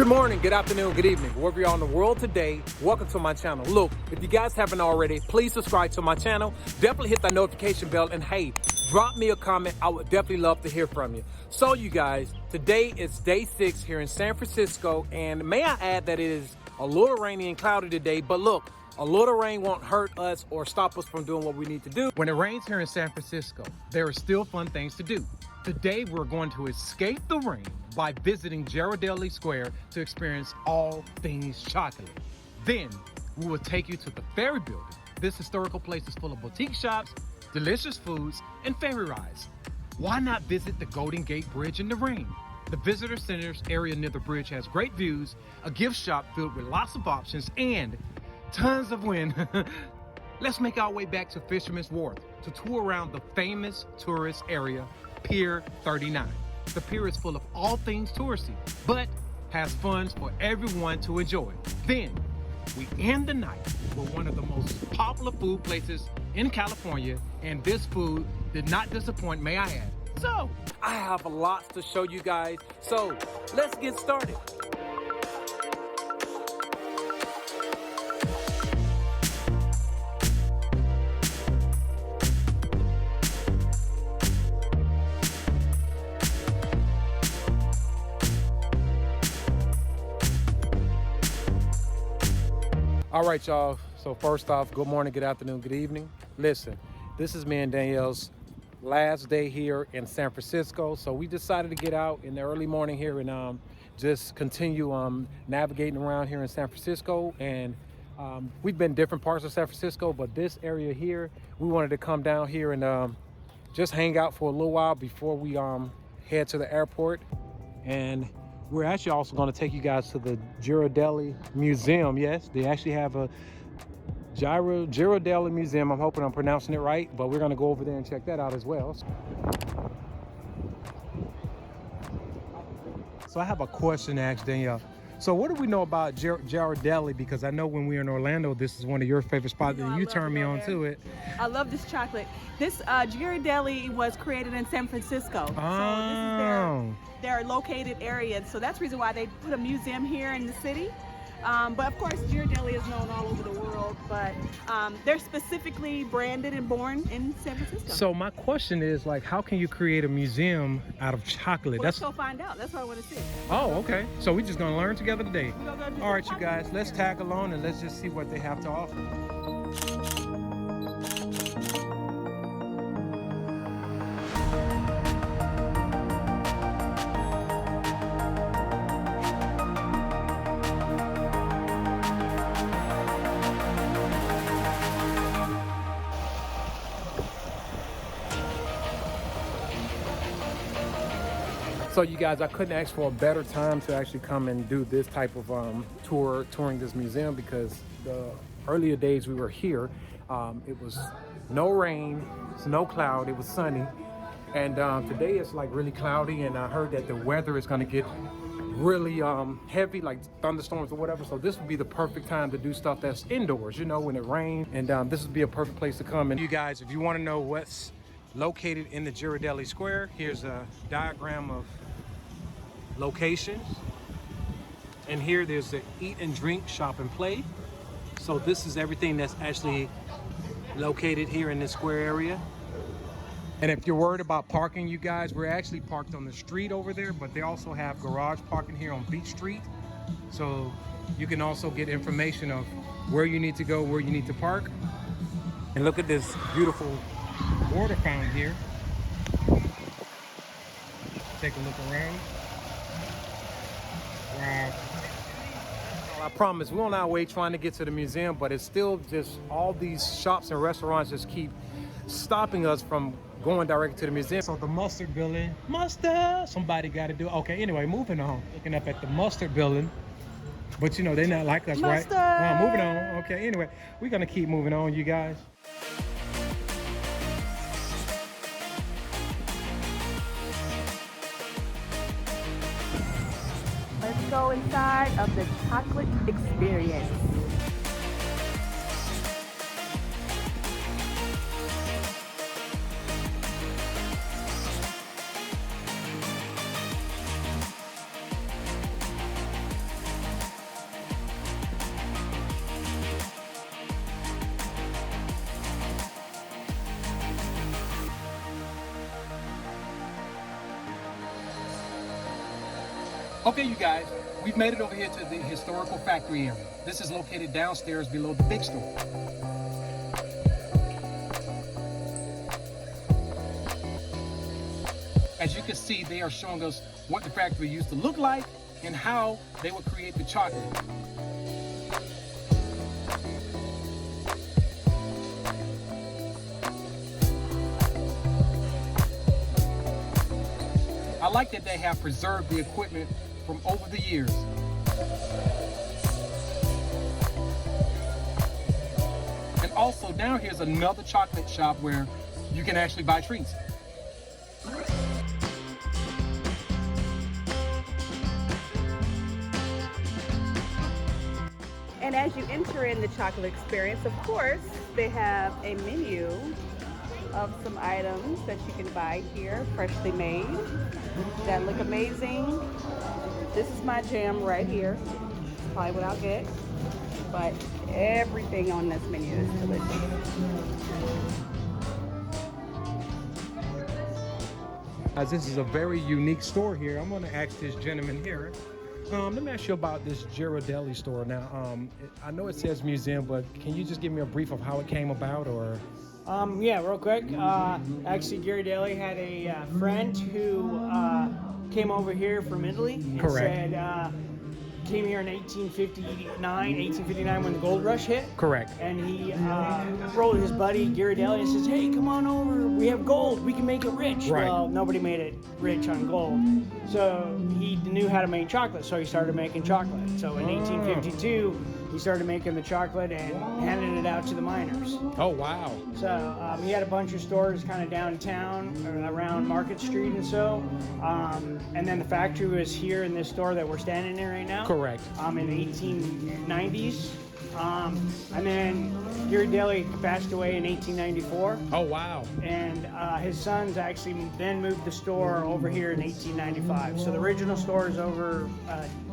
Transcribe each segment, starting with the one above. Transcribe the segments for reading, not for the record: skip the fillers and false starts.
Good morning, good afternoon, good evening, wherever you are in the world today. Welcome to my channel. Look, if you guys haven't already, please subscribe to my channel. Definitely hit that notification bell, and hey, drop me a comment. I would definitely love to hear from you. So you guys, today is day 6 here in San Francisco, and may I add that it is a little rainy and cloudy today, but look, a little rain won't hurt us or stop us from doing what we need to do. When it rains here in San Francisco, there are still fun things to do. Today, we're going to escape the rain by visiting Ghirardelli Square to experience all things chocolate. Then, we will take you to the Ferry building. This historical place is full of boutique shops, delicious foods, and ferry rides. Why not visit the Golden Gate Bridge in the rain? The visitor centers area near the bridge has great views, a gift shop filled with lots of options, and tons of wind. Let's make our way back to Fisherman's Wharf to tour around the famous tourist area, Pier 39. The pier is full of all things touristy, but has fun for everyone to enjoy. Then, we end the night with one of the most popular food places in California, and this food did not disappoint, may I add. So, I have lots to show you guys, so let's get started. All right, y'all. So first off, good morning, good afternoon, good evening. Listen, this is me and Danielle's last day here in San Francisco. So we decided to get out in the early morning here and just continue navigating around here in San Francisco. And we've been different parts of San Francisco, but this area here, we wanted to come down here and just hang out for a little while before we head to the airport. And we're actually also going to take you guys to the Ghirardelli Museum. Yes, they actually have a Ghirardelli Museum. I'm hoping I'm pronouncing it right, but we're going to go over there and check that out as well. So I have a question to ask Danielle. So what do we know about Ghirardelli? Because I know when we were in Orlando, this is one of your favorite spots, and you turned me on to it. I love this chocolate. This Ghirardelli was created in San Francisco. Oh. So this is their located area. So that's the reason why they put a museum here in the city. But of course, Ghirardelli is known all over the world, but they're specifically branded and born in San Francisco. So my question is, like, how can you create a museum out of chocolate? Let's go find out. That's what I want to see. Oh, okay. So we're just gonna learn together today. Go All right, you guys, let's tag along and let's just see what they have to offer. So you guys, I couldn't ask for a better time to actually come and do this type of touring this museum, because the earlier days we were here, it was no rain, it's no cloud, it was sunny. And today it's like really cloudy, and I heard that the weather is gonna get really heavy, like thunderstorms or whatever. So this would be the perfect time to do stuff that's indoors, you know, when it rains. And this would be a perfect place to come. And you guys, if you wanna know what's located in the Ghirardelli Square, here's a diagram of locations, and here there's the eat and drink, shop and play. So this is everything that's actually located here in this square area. And if you're worried about parking, you guys, we're actually parked on the street over there, but they also have garage parking here on Beach Street, so you can also get information of where you need to go, where you need to park. And look at this beautiful water fountain here. Take a look around. Wow. I promise we're on our way trying to get to the museum, but it's still just all these shops and restaurants just keep stopping us from going directly to the museum. So the Mustard building, somebody got to do. Okay, anyway, moving on. Looking up at the Mustard building, but you know they're not like us, right? Moving on. Okay, anyway, we're gonna keep moving on, you guys. Let's go inside of the chocolate experience. Okay, you guys, we've made it over here to the historical factory area. This is located downstairs below the big store. As you can see, they are showing us what the factory used to look like and how they would create the chocolate. I like that they have preserved the equipment from over the years. And also down here is another chocolate shop where you can actually buy treats. And as you enter in the chocolate experience, of course, they have a menu of some items that you can buy here, freshly made, that look amazing. This is my jam right here. It's probably what I'll get, but everything on this menu is delicious. As this is a very unique store here, I'm going to ask this gentleman here. Let me ask you about this Ghirardelli store. Now, I know it says museum, but can you just give me a brief of how it came about, or? Yeah, real quick. Actually, Ghirardelli had a friend who came over here from Italy and Correct. said came here in 1859 when the gold rush hit. Correct. And he wrote his buddy Ghirardelli and says, "Hey, come on over. We have gold. We can make it rich." Right. Well, nobody made it rich on gold, so he knew how to make chocolate. So he started making chocolate. So in 1852. He started making the chocolate and handed it out to the miners. Oh, wow. So he had a bunch of stores kind of downtown around Market Street and so. And then the factory was here in this store that we're standing in right now. Correct. In the 1890s. And then Ghirardelli passed away in 1894. Oh, wow. And his sons actually then moved the store over here in 1895. So the original store is over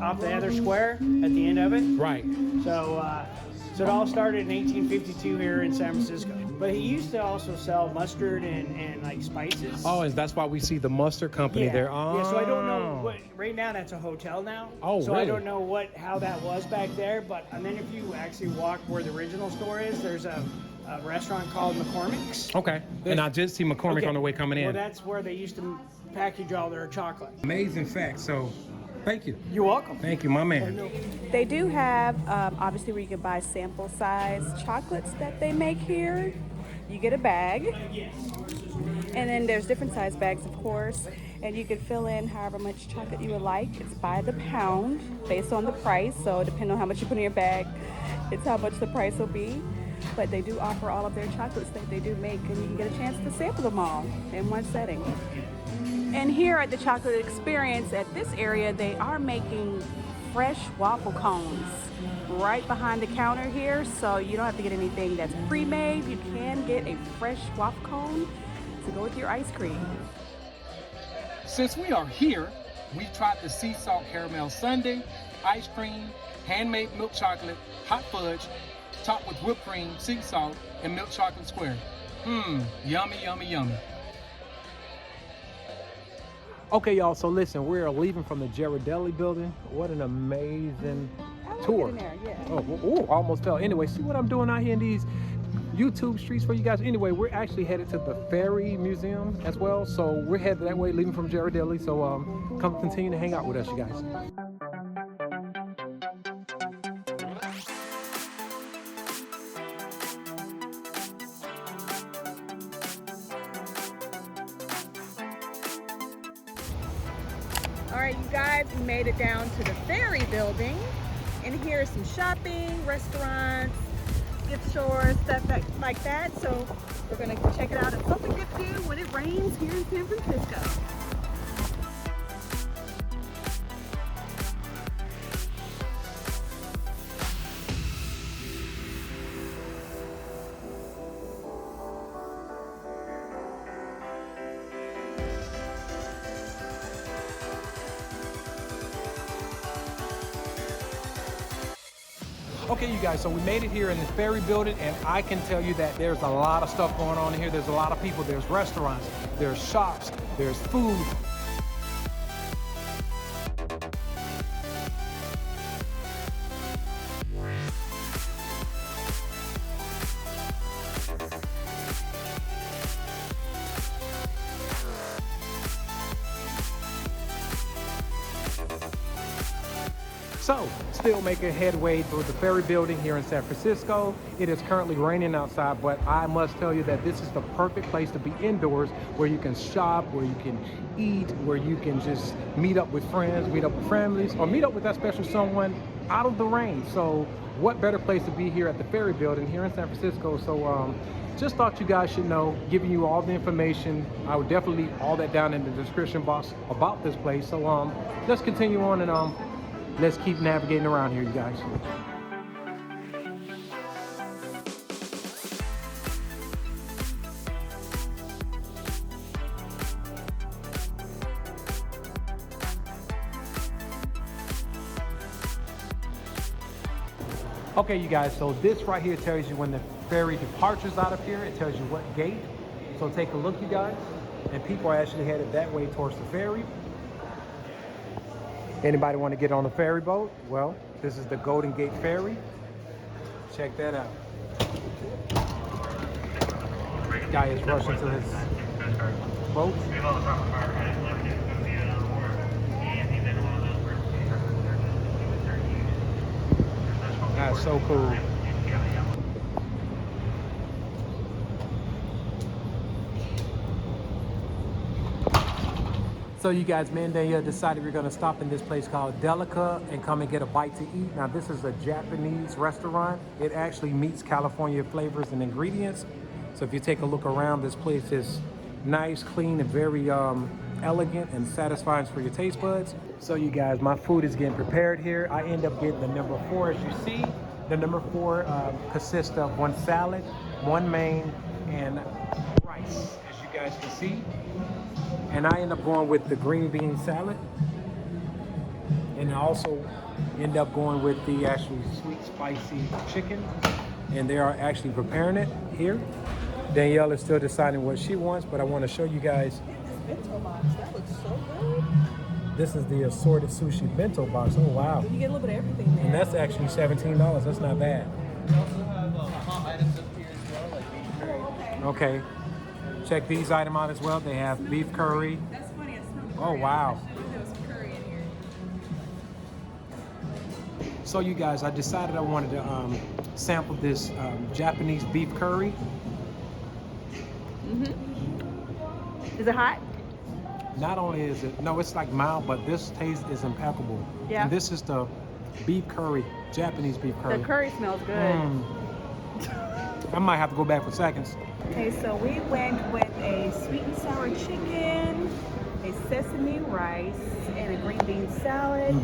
off the other square at the end of it. Right. So it all started in 1852 here in San Francisco. But he used to also sell mustard and like spices. Oh, and that's why we see the mustard company there. Oh. Yeah, so I don't know what, right now that's a hotel now. Oh, so really? I don't know how that was back there, but and then if you actually walk where the original store is, there's a restaurant called McCormick's. Okay. And I just see McCormick on the way coming in. Well, that's where they used to package all their chocolate. Amazing fact. So, thank you. You're welcome. Thank you, my man. They do have, obviously, where you can buy sample size chocolates that they make here. You get a bag, and then there's different size bags, of course, and you can fill in however much chocolate you would like. It's by the pound based on the price, so depending on how much you put in your bag, it's how much the price will be. But they do offer all of their chocolates that they do make, and you can get a chance to sample them all in one setting. And here at the Chocolate Experience at this area, they are making fresh waffle cones right behind the counter here, so you don't have to get anything that's pre-made. You can get a fresh waffle cone to go with your ice cream. Since we are here, we tried the sea salt caramel sundae, ice cream, handmade milk chocolate, hot fudge, topped with whipped cream, sea salt, and milk chocolate square. Yummy, yummy, yummy. Okay, y'all, so listen, we're leaving from the Ghirardelli building. What an amazing tour. In there, yeah. Oh, almost fell. Anyway, see what I'm doing out here in these YouTube streets for you guys. Anyway, we're actually headed to the Ferry Museum as well. So we're headed that way, leaving from Ghirardelli. So come continue to hang out with us, you guys. All right, you guys, we made it down to the Ferry building. And here's some shopping, restaurants, gift stores, stuff like that. So we're gonna check it out. It's something good to do when it rains here in San Francisco. Okay, you guys, so we made it here in the Ferry building, and I can tell you that there's a lot of stuff going on in here. There's a lot of people. There's restaurants, there's shops, there's food. So, still making headway through the Ferry building here in San Francisco. It is currently raining outside, but I must tell you that this is the perfect place to be indoors, where you can shop, where you can eat, where you can just meet up with friends, meet up with families, or meet up with that special someone out of the rain. So what better place to be here at the Ferry building here in San Francisco? So just thought you guys should know, giving you all the information. I would definitely leave all that down in the description box about this place. So let's continue on and let's keep navigating around here, you guys. Okay, you guys, so this right here tells you when the ferry departures out of here. It tells you what gate. So take a look, you guys. And people are actually headed that way towards the ferry. Anybody want to get on the ferry boat? Well, this is the Golden Gate Ferry. Check that out. Guy is rushing to his boat. That's so cool. So you guys, me and Danielle decided we're gonna stop in this place called Delica and come and get a bite to eat. Now this is a Japanese restaurant. It actually meets California flavors and ingredients. So if you take a look around, this place is nice, clean, and very elegant and satisfying for your taste buds. So you guys, my food is getting prepared here. I end up getting the number 4, as you see. The number 4 consists of 1 salad, 1 main, and rice, as you guys can see. And I end up going with the green bean salad. And I also end up going with the actual sweet spicy chicken. And they are actually preparing it here. Danielle is still deciding what she wants, but I want to show you guys. Bento box, that looks so good. This is the assorted sushi bento box. Oh wow. You get a little bit of everything there. And that's actually $17. That's not bad. We also have hot items up here as well, like beef curry. Okay. Check these items out as well. They have beef curry. That's funny, it smells Oh wow. there was some curry in here. So you guys, I decided I wanted to sample this Japanese beef curry. Is it hot? Not only is it, no, it's like mild, but this taste is impeccable. Yeah. And this is the beef curry, Japanese beef curry. The curry smells good. I might have to go back for seconds. Okay, so we went with a sweet and sour chicken, a sesame rice, and a green bean salad.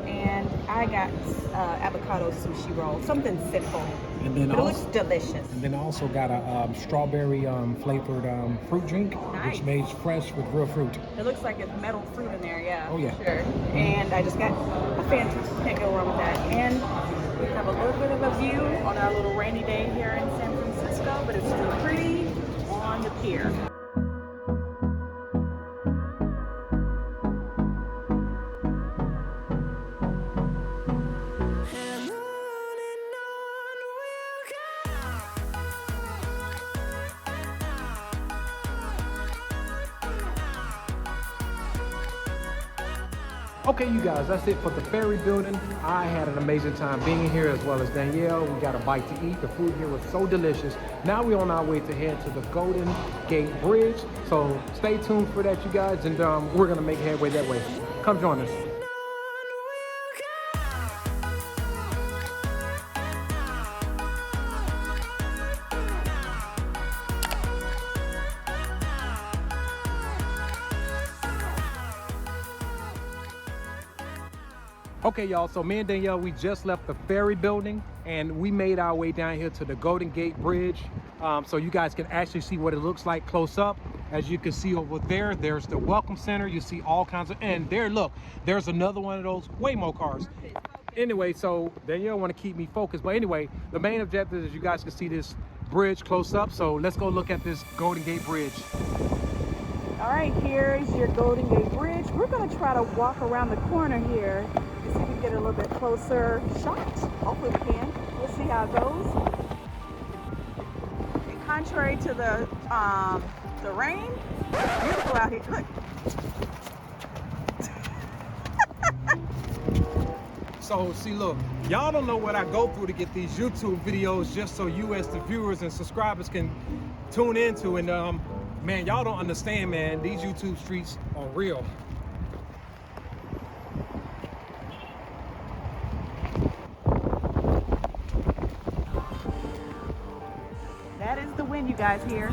And I got avocado sushi roll, something simple. And then But it also, looks delicious. and then I also got a strawberry flavored fruit drink, Nice. which made fresh with real fruit. It looks like it's metal fruit in there, yeah. Oh, yeah. Sure. And I just got a fantastic, can't go wrong with that. And we have a little bit of a view on our little rainy day here in San Francisco, but it's still pretty on the pier. Okay, you guys, that's it for the Ferry building. I had an amazing time being here, as well as Danielle. We got a bite to eat. The food here was so delicious. Now we're on our way to head to the Golden Gate Bridge. So stay tuned for that, you guys, and we're gonna make headway that way. Come join us. Okay, y'all, so me and Danielle, we just left the Ferry building and we made our way down here to the Golden Gate Bridge. So you guys can actually see what it looks like close up. As you can see over there, there's the Welcome Center. You see all kinds of, and there, look, there's another one of those Waymo cars. Anyway, so Danielle want to keep me focused. But anyway, the main objective is you guys can see this bridge close up. So let's go look at this Golden Gate Bridge. All right, here's your Golden Gate Bridge. We're gonna try to walk around the corner here to see if we can get a little bit closer shot. Hopefully we can. We'll see how it goes. And contrary to the rain, it's beautiful out here. Look. So see, look, y'all don't know what I go through to get these YouTube videos just so you as the viewers and subscribers can tune into. And man, y'all don't understand, man. These YouTube streets are real. That is the wind you guys hear.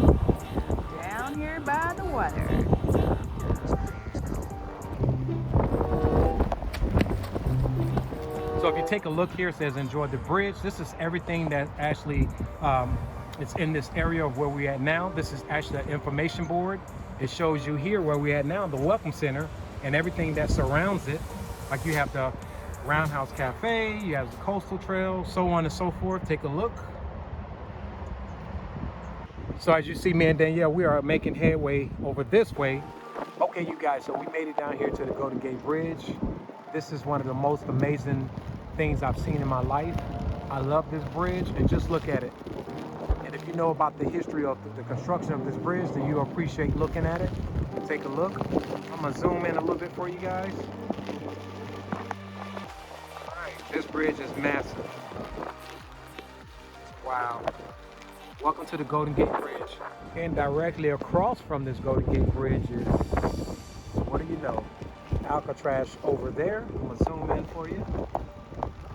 Down here by the water. So if you take a look here, it says enjoy the bridge. This is everything that actually it's in this area of where we're at now. This is actually an information board. It shows you here where we're at now, the Welcome Center, and everything that surrounds it. Like you have the Roundhouse Cafe, you have the Coastal Trail, so on and so forth. Take a look. So as you see, me and Danielle, we are making headway over this way. Okay, you guys, so we made it down here to the Golden Gate Bridge. This is one of the most amazing things I've seen in my life. I love this bridge, and just look at it. And if you know about the history of the construction of this bridge, then you appreciate looking at it. Take a look. I'm gonna zoom in a little bit for you guys. All right, this bridge is massive. Wow. Welcome to the Golden Gate Bridge. And directly across from this Golden Gate Bridge is, what do you know, Alcatraz over there. I'm gonna zoom in for you.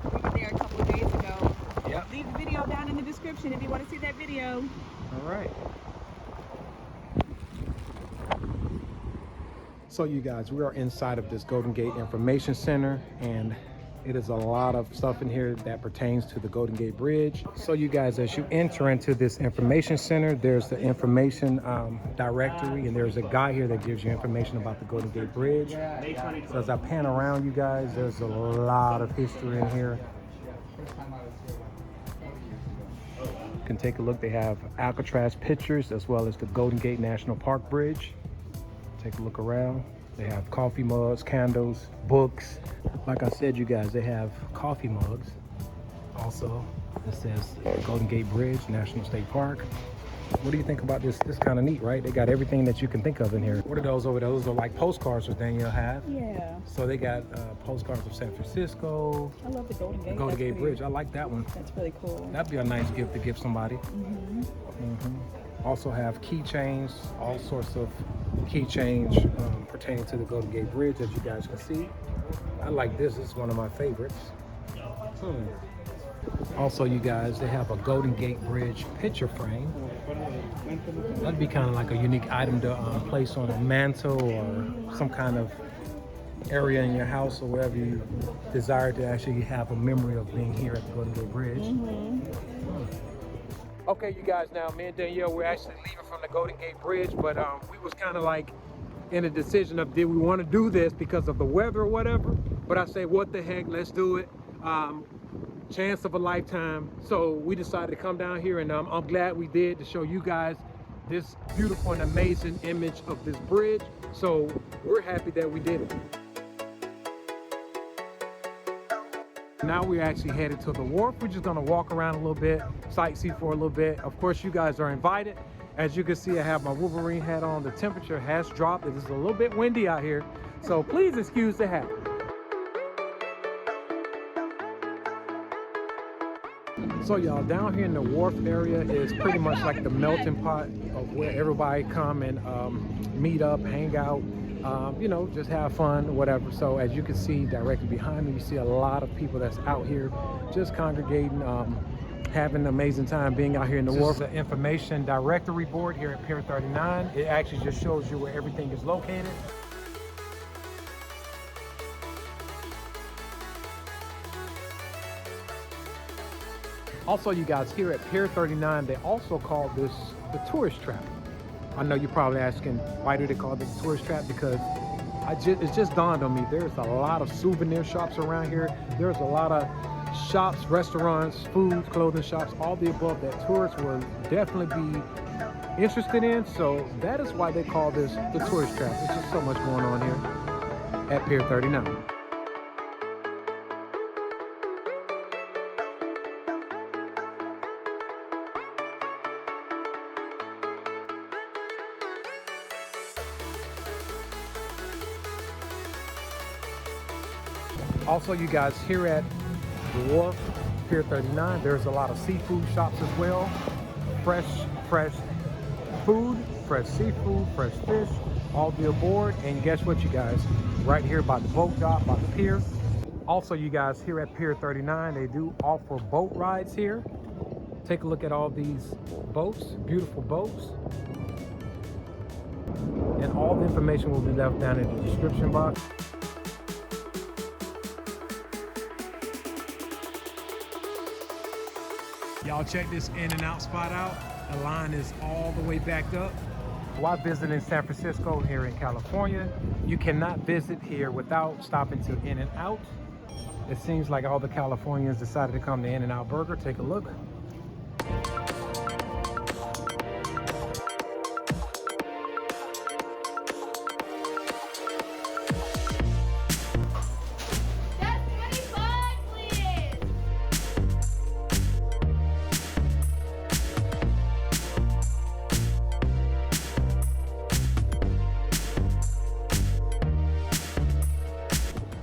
We were there a couple of days ago. Yep. Leave the video down in the description if you want to see that video. All right. So you guys, we are inside of this Golden Gate Information Center, and it is a lot of stuff in here that pertains to the Golden Gate Bridge. So you guys, as you enter into this information center, there's the information directory, and there's a guy here that gives you information about the Golden Gate Bridge. So as I pan around, you guys, there's a lot of history in here. You can take a look. They have Alcatraz pictures as well as the Golden Gate National Park Bridge. Take a look around. They have coffee mugs, candles, books. Like I said, you guys, they have coffee mugs. Also, it says Golden Gate Bridge, National State Park. What do you think about this? This kind of neat, right? They got everything that you can think of in here. What are those over there? Those are like postcards that Danielle have. Yeah. So they got postcards of San Francisco. I love the Golden Gate. The Golden Gate Bridge. I like that one. That's really cool. That'd be a nice gift to give somebody. Also have keychains, all sorts of keychains pertaining to the Golden Gate Bridge, as you guys can see. I like this. This is one of my favorites. Also, you guys, they have a Golden Gate Bridge picture frame. That'd be kind of like a unique item to place on a mantle or some kind of area in your house or wherever you desire to actually have a memory of being here at the Golden Gate Bridge. Okay, you guys, now me and Danielle, we're actually leaving from the Golden Gate Bridge, but we was kind of like in a decision of did we want to do this because of the weather or whatever. But I say, what the heck, let's do it. Chance of a lifetime. So we decided to come down here, and I'm glad we did, to show you guys this beautiful and amazing image of this bridge. So we're happy that we did it. Now we're actually headed to the wharf. We're just gonna walk around a little bit, sightsee for a little bit. Of course, you guys are invited. As you can see, I have my Wolverine hat on. The temperature has dropped. It is a little bit windy out here, so please excuse the hat. So y'all, down here in the wharf area is pretty much like the melting pot of where everybody come and meet up, hang out, you know, just have fun, whatever. So as you can see directly behind me, you see a lot of people that's out here just congregating, having an amazing time being out here in the wharf. This is the information directory board here at Pier 39. It actually just shows you where everything is located. Also, you guys, here at Pier 39, they also call this the tourist trap. I know you're probably asking, why do they call this the tourist trap? Because it's just dawned on me, there's a lot of souvenir shops around here. There's a lot of shops, restaurants, food, clothing shops, all the above that tourists will definitely be interested in. So that is why they call this the tourist trap. There's just so much going on here at Pier 39. Also, you guys, here at the wharf, Pier 39. There's a lot of seafood shops as well. Fresh food, fresh seafood, fresh fish, all be aboard. And guess what, you guys? Right here by the boat dock, by the pier. Also, you guys, here at Pier 39, they do offer boat rides here. Take a look at all these boats, beautiful boats. And all the information will be left down in the description box. Y'all check this in and out spot out. The line is all the way backed up. While visiting San Francisco here in California, you cannot visit here without stopping to In and Out. It seems like all the Californians decided to come to In and Out Burger. Take a look.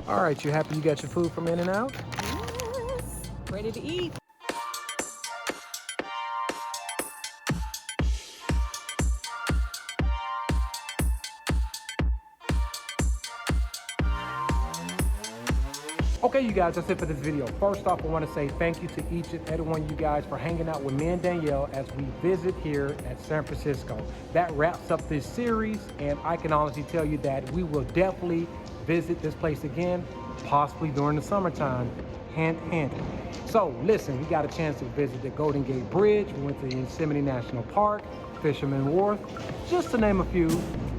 All right, you happy you got your food from In and Out? Yes, ready to eat. Okay, you guys, that's it for this video. First off, I want to say thank you to each and every one of you guys for hanging out with me and Danielle as we visit here at San Francisco. That wraps up this series, and I can honestly tell you that we will definitely visit this place again, possibly during the summertime. Hint, hint. So listen, we got a chance to visit the Golden Gate Bridge. We went to Yosemite National Park, Fisherman Wharf, just to name a few.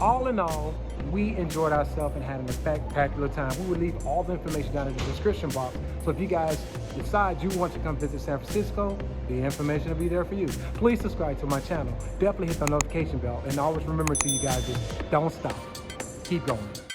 All in all, we enjoyed ourselves and had a spectacular time. We will leave all the information down in the description box. So if you guys decide you want to come visit San Francisco, the information will be there for you. Please subscribe to my channel. Definitely hit the notification bell. And always remember to you guys, just don't stop. Keep going.